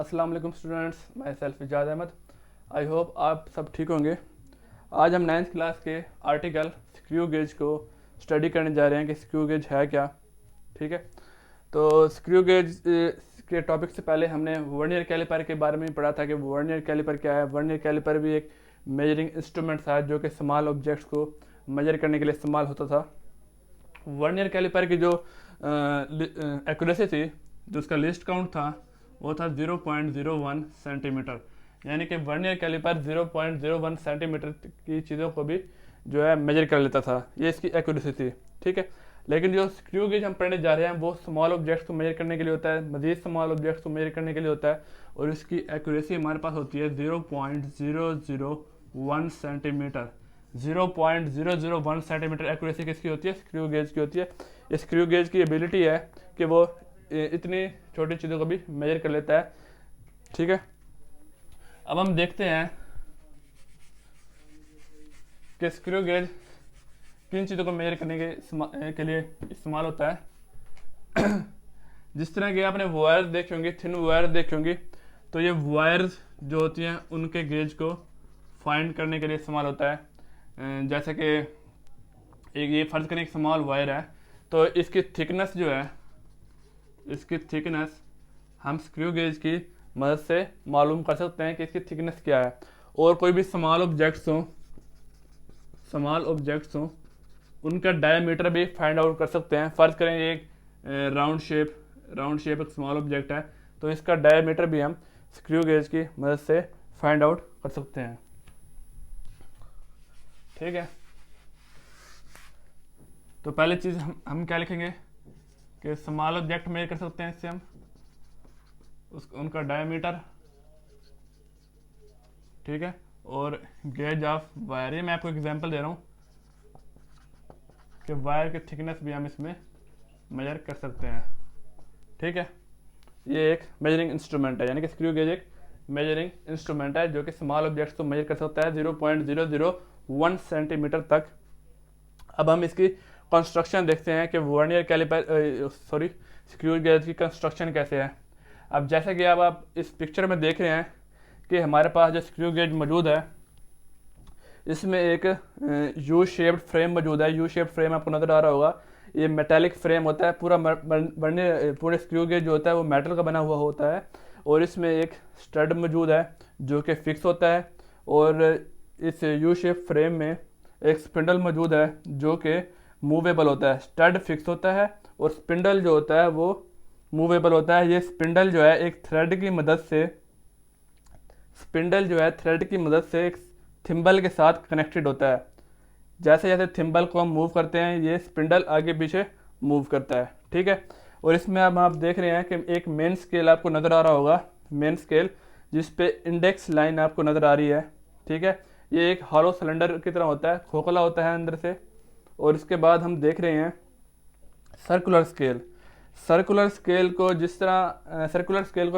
अस्सलाम वालेकुम students, myself Ijaz Ahmad. I hope आप सब ठीक होंगे। आज हम 9th क्लास के आर्टिकल स्क्रू गेज को स्टडी करने जा रहे हैं कि स्क्रू गेज है क्या। ठीक है, तो स्क्रू गेज के टॉपिक से पहले हमने वर्नियर कैलिपर के बारे में पढ़ा था कि वर्नियर कैलिपर क्या है। वर्नियर कैलिपर भी एक मेजरिंग इंस्ट्रूमेंट था जो कि स्मॉल ऑब्जेक्ट्स को मेजर करने के लिए इस्तेमाल होता था। वर्नियर कैलिपर की जो एक्यूरेसी थी, जो उसका लिस्ट काउंट था, वो था 0.01 सेंटीमीटर। यानी कि वर्नियर कैलिपर 0.01 सेंटीमीटर की चीज़ों को भी जो है मेजर कर लेता था। ये इसकी एक्यूरेसी थी। ठीक है, लेकिन जो स्क्रू गेज हम पढ़ने जा रहे हैं वो स्मॉल ऑब्जेक्ट्स को मेजर करने के लिए होता है, मजीद स्मॉल ऑब्जेक्ट्स को मेजर करने के लिए होता है, और इसकी एक्यूरेसी हमारे पास होती है 0.001 सेंटीमीटर। 0.001 सेंटीमीटर एक्यूरेसी किसकी होती है? स्क्रू गेज की होती है। ये स्क्रू गेज की एबिलिटी है कि वो इतनी छोटी चीज़ों को भी मेजर कर लेता है। ठीक है, अब हम देखते हैं कि स्क्रू गेज किन चीज़ों को मेजर करने के लिए इस्तेमाल होता है। जिस तरह के आपने वायर देखी होंगी, थिन वायर देखी होंगी, तो ये वायर्स जो होती हैं उनके गेज को फाइंड करने के लिए इस्तेमाल होता है। जैसे कि एक ये फर्ज करें एक स्मॉल वायर है, तो इसकी थिकनेस जो है, इसकी थिकनेस हम स्क्रू गेज की मदद से मालूम कर सकते हैं कि इसकी थिकनेस क्या है। और कोई भी स्मॉल ऑब्जेक्ट्स हो उनका डायमीटर भी फाइंड आउट कर सकते हैं। फर्ज करें एक राउंड शेप एक स्मॉल ऑब्जेक्ट है, तो इसका डायमीटर भी हम स्क्रू गेज की मदद से फाइंड आउट कर सकते हैं। ठीक है, तो पहली चीज़ हम क्या लिखेंगे कि स्मॉल ऑब्जेक्ट मेजर कर सकते हैं इससे हम उनका डायमीटर। ठीक है, और गेज ऑफ वायर, ये मैं आपको एग्जांपल दे रहा हूँ कि वायर की थिकनेस भी हम इसमें मेजर कर सकते हैं। ठीक है, ये एक मेजरिंग इंस्ट्रूमेंट है, यानी कि स्क्रू गेज एक मेजरिंग इंस्ट्रूमेंट है जो कि स्मॉल ऑब्जेक्ट्स को मेजर कर सकता है 0.001 सेंटीमीटर तक। अब हम इसकी कंस्ट्रक्शन देखते हैं कि वर्नियर कैलिपर स्क्रू गेज की कंस्ट्रक्शन कैसे है। अब जैसे कि अब आप इस पिक्चर में देख रहे हैं कि हमारे पास जो स्क्रू गेज मौजूद है, इसमें एक यू शेप्ड फ्रेम मौजूद है। यू शेप्ड फ्रेम आपको नज़र आ रहा होगा, ये मेटालिक फ्रेम होता है। पूरे स्क्रू गेज जो होता है वो मेटल का बना हुआ होता है, और इसमें एक स्टड मौजूद है जो कि फिक्स होता है, और इस यू शेप फ्रेम में एक स्पिंडल मौजूद है जो कि मूवेबल होता है। स्टड फिक्स होता है और स्पिंडल जो होता है वो मूवेबल होता है। ये स्पिंडल जो है एक थ्रेड की मदद से एक थिम्बल के साथ कनेक्टेड होता है। जैसे जैसे थिम्बल को हम मूव करते हैं, ये स्पिंडल आगे पीछे मूव करता है। ठीक है, और इसमें अब आप देख रहे हैं कि एक मेन स्केल आपको नज़र आ रहा होगा, मेन स्केल जिस पे इंडेक्स लाइन आपको नज़र आ रही है। ठीक है, ये एक हॉलो सिलेंडर की तरह होता है, खोखला होता है अंदर से। और इसके बाद हम देख रहे हैं सर्कुलर स्केल। सर्कुलर स्केल को हम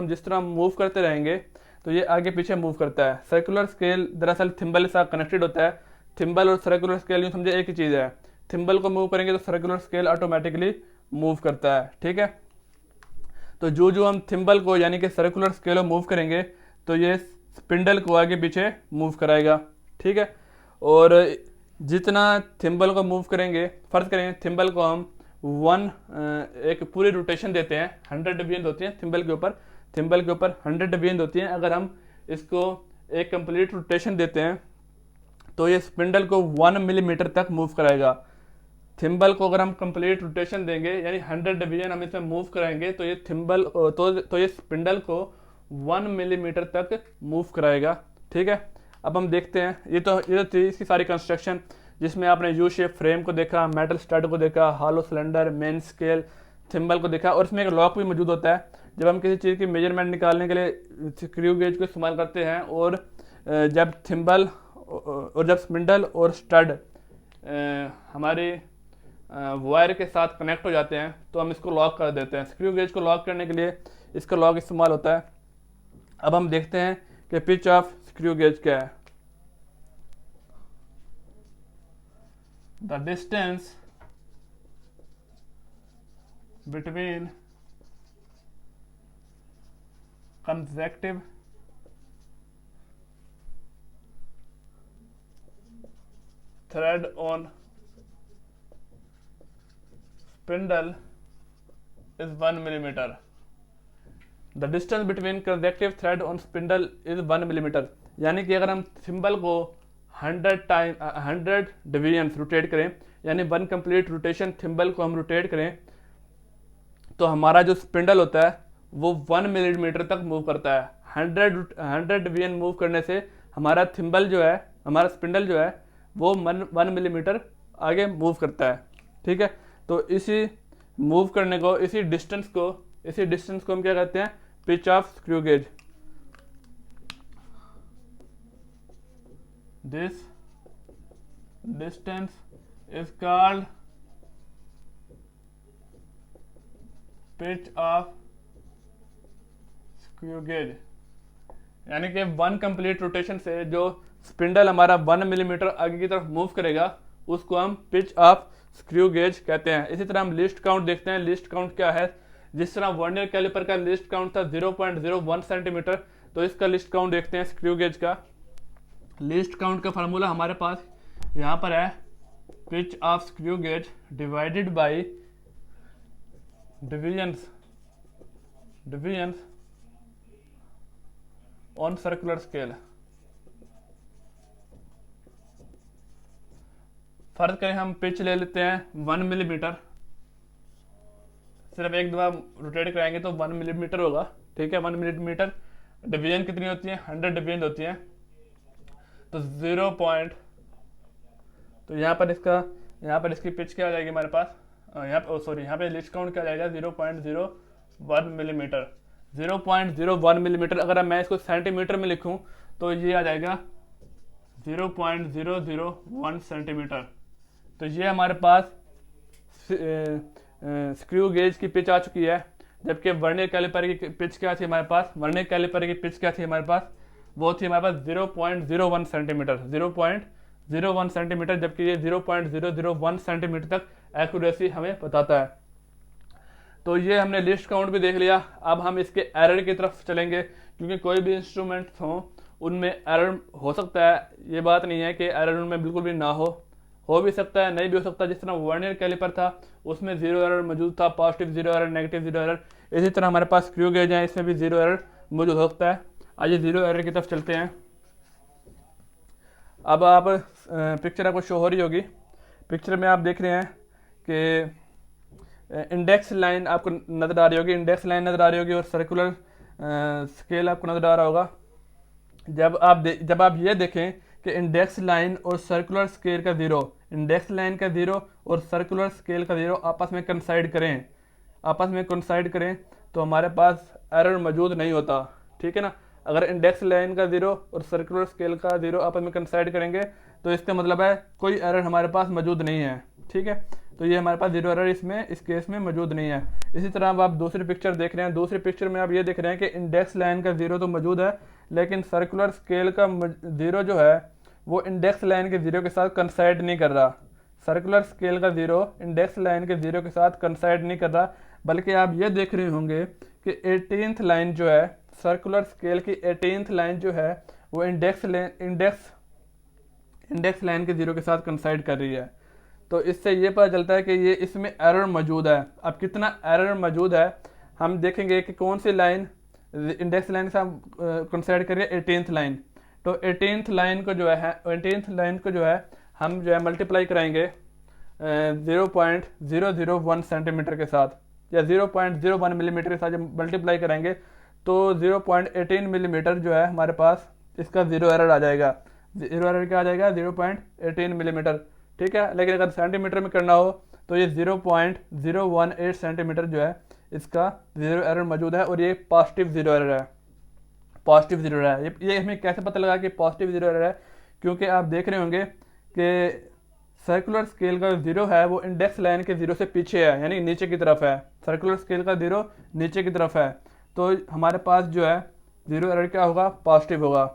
जिस तरह मूव करते रहेंगे तो ये आगे पीछे मूव करता है। सर्कुलर स्केल दरअसल थिम्बल के साथ कनेक्टेड होता है। थिम्बल और सर्कुलर स्केल यूँ समझे एक ही चीज़ है। थिम्बल को मूव करेंगे तो सर्कुलर स्केल ऑटोमेटिकली मूव करता है। ठीक है, तो जो हम थिम्बल को यानी कि सर्कुलर स्केल को मूव करेंगे तो ये स्पिंडल को आगे पीछे मूव कराएगा। ठीक है, और जितना थिम्बल को मूव करेंगे, फर्ज करें थिम्बल को हम एक पूरी रोटेशन देते हैं, 100 डिवीजन होती हैं थिम्बल के ऊपर 100 डिवीजन होती हैं। अगर हम इसको एक कंप्लीट रोटेशन देते हैं तो ये स्पिंडल को 1 मिलीमीटर तक मूव कराएगा। थिम्बल को अगर हम कंप्लीट रोटेशन देंगे यानी 100 डिवीजन हम इसमें मूव कराएंगे तो ये ये स्पिंडल को 1 मिलीमीटर तक मूव कराएगा। ठीक है, अब हम देखते हैं, ये तो थी इसकी सारी कंस्ट्रक्शन, जिसमें आपने यू शेप फ्रेम को देखा, मेटल स्टड को देखा, hollow cylinder, main scale, thimble को देखा, और इसमें एक लॉक भी मौजूद होता है। जब हम किसी चीज़ की मेजरमेंट निकालने के लिए स्क्रू गेज को इस्तेमाल करते हैं, और जब स्पिंडल और स्टड हमारी वायर के साथ कनेक्ट हो जाते हैं तो हम इसको लॉक कर देते हैं। स्क्रू गेज को लॉक करने के लिए इसका लॉक इस्तेमाल होता है। अब हम देखते हैं कि पिच ऑफ स्क्रू गेज क्या है। The distance between consecutive thread on spindle is 1 millimeter. The distance between consecutive thread on spindle is 1 millimeter. यानी कि अगर हम थिम्बल को 100 डिवीजन रोटेट करें, यानी 1 कंप्लीट रोटेशन थिम्बल को हम रोटेट करें, तो हमारा जो स्पिंडल होता है वो 1 मिलीमीटर तक मूव करता है। 100 डिवीजन मूव करने से हमारा थिम्बल जो है, हमारा स्पिंडल जो है वो 1 मिलीमीटर आगे मूव करता है। ठीक है, तो इसी मूव करने को, इसी डिस्टेंस को हम क्या कहते हैं? Pitch of screw gauge. This distance is called pitch of screw gauge. यानी कि 1 कंप्लीट रोटेशन से जो स्पिंडल हमारा 1 मिलीमीटर आगे की तरफ मूव करेगा उसको हम पिच ऑफ स्क्रू गेज कहते हैं। इसी तरह हम लिस्ट काउंट देखते हैं। लिस्ट काउंट क्या है? जिस तरह वर्नियर कैलिपर का लिस्ट काउंट था 0.01 सेंटीमीटर, तो इसका लिस्ट काउंट देखते हैं स्क्रू गेज का। लिस्ट काउंट का फार्मूला हमारे पास यहाँ पर है, pitch of screw gauge divided by divisions on circular scale. फर्ज करें हम पिच ले लेते हैं 1 मिलीमीटर, सिर्फ एक दफा रोटेट कराएंगे तो 1 मिलीमीटर होगा। ठीक है, 1 मिलीमीटर। डिवीजन कितनी होती है? 100 डिवीजन होती है। तो 0 पॉइंट, तो यहाँ पर इसकी पिच क्या आ जाएगी हमारे पास? यहाँ पे लिस्ट काउंट क्या आ जाएगा? 0.01 मिलीमीटर। 0.01 मिलीमीटर अगर मैं इसको सेंटीमीटर में लिखूं तो ये आ जाएगा 0.001 सेंटीमीटर। तो ये हमारे पास स्क्रू गेज की पिच आ चुकी है। जबकि वर्नियर कैलिपर की पिच क्या थी हमारे पास? वर्नियर कैलिपर की पिच क्या थी हमारे पास? वो थी हमारे पास 0.01 सेंटीमीटर। 0.01 सेंटीमीटर, जबकि ये 0.001 सेंटीमीटर तक एक्यूरेसी हमें बताता है। तो ये हमने लिस्ट काउंट भी देख लिया। अब हम इसके एरर की तरफ चलेंगे, क्योंकि कोई भी इंस्ट्रूमेंट हो उनमें एरर हो सकता है। ये बात नहीं है कि एरर उनमें बिल्कुल भी ना हो भी सकता है, नहीं भी हो सकता। जिस तरह वर्नियर कैलिपर था उसमें 0 एरर मौजूद था, पॉजिटिव 0 एरर, नेगेटिव 0 एरर। इसी तरह हमारे पास स्क्रू गेज है, इसमें भी 0 एरर मौजूद हो सकता है। आइए 0 एरर की तरफ चलते हैं। अब आप पिक्चर आपको शो हो रही होगी। पिक्चर में आप देख रहे हैं कि इंडेक्स लाइन आपको नज़र आ रही होगी, इंडेक्स लाइन नज़र आ रही होगी और सर्कुलर स्केल आपको नज़र आ रहा होगा। जब आप ये देखें कि इंडेक्स लाइन और सर्कुलर स्केल का 0, इंडेक्स लाइन का 0 और सर्कुलर स्केल का 0 आपस में कंसाइड करें तो हमारे पास एरर मौजूद नहीं होता। ठीक है ना? अगर इंडेक्स लाइन का 0 और सर्कुलर स्केल का 0 आपस में कंसाइड करेंगे तो इसका मतलब है कोई एरर हमारे पास मौजूद नहीं है। ठीक है, तो ये हमारे पास 0 एरर इस केस में मौजूद नहीं है। इसी तरह अब आप दूसरी पिक्चर देख रहे हैं। दूसरी पिक्चर में आप ये देख रहे हैं कि इंडेक्स लाइन का 0 तो मौजूद है, लेकिन सर्कुलर स्केल का 0 जो है वो इंडेक्स लाइन के 0 के साथ कंसाइड नहीं कर रहा। सर्कुलर स्केल का 0 इंडेक्स लाइन के 0 के साथ कंसाइड नहीं कर रहा, बल्कि आप ये देख रहे होंगे कि 18th लाइन जो है, सर्कुलर स्केल की 18th लाइन जो है वो इंडेक्स लाइन के 0 के साथ कंसाइड कर रही है। तो इससे ये पता चलता है कि ये इसमें एरर मौजूद है। अब कितना एरर मौजूद है हम देखेंगे कि कौन सी लाइन इंडेक्स लाइन से हम कंसाइड करें 18th लाइन। तो 18th लाइन को जो है हम जो है मल्टीप्लाई कराएंगे 0.001 सेंटीमीटर के साथ, या 0.01 मिलीमीटर के साथ जब मल्टीप्लाई कराएंगे तो 0.18 मिलीमीटर जो है हमारे पास इसका 0 एरर आ जाएगा। 0 एरर क्या आ जाएगा? 0.18 मिलीमीटर। ठीक है, लेकिन अगर सेंटीमीटर में करना हो तो ये 0.018 सेंटीमीटर जो है इसका 0 एरर मौजूद है, और ये पॉजिटिव 0 एरर है। ये हमें कैसे पता लगा कि पॉजिटिव 0 एरर है? क्योंकि आप देख रहे होंगे कि सर्कुलर स्केल का 0 है वो इंडेक्स लाइन के 0 से पीछे है, यानी नीचे की तरफ है। सर्कुलर स्केल का 0 नीचे की तरफ है, तो हमारे पास जो है 0 एरर क्या होगा? पॉजिटिव होगा।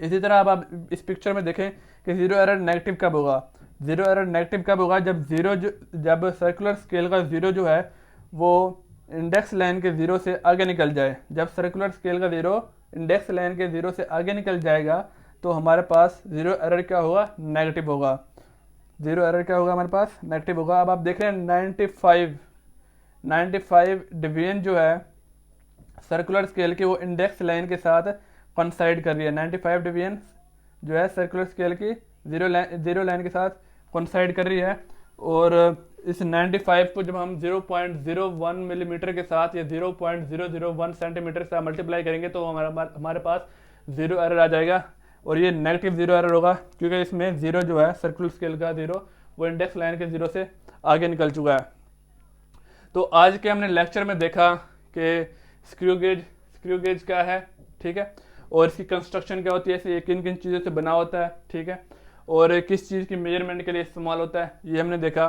इसी तरह अब आप इस पिक्चर में देखें कि 0 एरर नेगेटिव कब होगा? 0 एरर नेगेटिव कब होगा? जब सर्कुलर स्केल का 0 जो है वो इंडेक्स लाइन के ज़ीरो से आगे निकल जाए, जब सर्कुलर स्केल का ज़ीरो इंडेक्स लाइन के ज़ीरो से आगे निकल जाएगा तो हमारे पास ज़ीरो एरर क्या होगा, नेगेटिव होगा। ज़ीरो एरर क्या होगा हमारे पास, नेगेटिव होगा। अब आप देख रहे हैं 95 डिवीजन जो है सर्कुलर स्केल की वो इंडेक्स लाइन के साथ कंसाइड कर रही है। 95 डिवीजन जो है सर्कुलर स्केल की ज़ीरो लाइन के साथ कंसाइड कर रही है। और इस 95 को जब हम 0.01 मिलीमीटर के साथ या 0.001 सेंटीमीटर से मल्टीप्लाई करेंगे तो हमारे पास ज़ीरो एरर आ जाएगा। और ये नेगेटिव ज़ीरो एरर होगा क्योंकि इसमें ज़ीरो जो है सर्कुलर स्केल का ज़ीरो वो इंडेक्स लाइन के ज़ीरो से आगे निकल चुका है। तो आज के हमने लेक्चर में देखा कि स्क्रू गेज क्या है, ठीक है, और इसकी कंस्ट्रक्शन क्या होती है, इसे किन किन चीज़ों से बना होता है, ठीक है, और किस चीज़ की मेजरमेंट के लिए इस्तेमाल होता है, ये हमने देखा।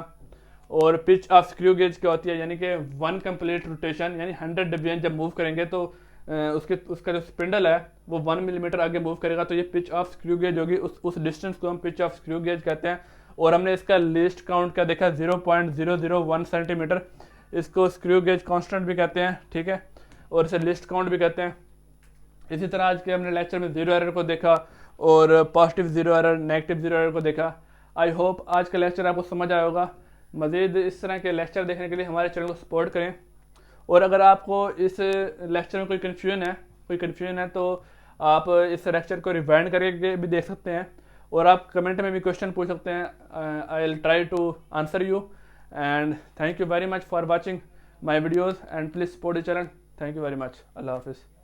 और पिच ऑफ स्क्रू गेज क्या होती है, यानी कि वन कंप्लीट रोटेशन यानी 100 डिवीजन जब मूव करेंगे तो उसका जो स्पिंडल है वो 1 मिलीमीटर आगे मूव करेगा, तो ये पिच ऑफ स्क्रू गेज होगी। उस डिस्टेंस को हम पिच ऑफ स्क्रू गेज कहते हैं। और हमने इसका लीस्ट काउंट क्या देखा, 0.001 सेंटीमीटर। इसको स्क्रू गेज कांस्टेंट भी कहते हैं, ठीक है, और इसे लिस्ट काउंट भी कहते हैं। इसी तरह आज के हमने लेक्चर में ज़ीरो एरर को देखा और positive zero error, negative zero error को देखा। आई होप आज का लेक्चर आपको समझ आया होगा। मज़ीद इस तरह के लेक्चर देखने के लिए हमारे चैनल को सपोर्ट करें। और अगर आपको इस लेक्चर में कोई कन्फ्यूजन है तो आप इस लेक्चर को रिवाइंड करके भी देख सकते हैं और आप कमेंट में भी क्वेश्चन पूछ सकते हैं। I will try to answer you and thank you very much for watching my videos and please support the channel. Thank you very much. अल्लाह हाफिज़।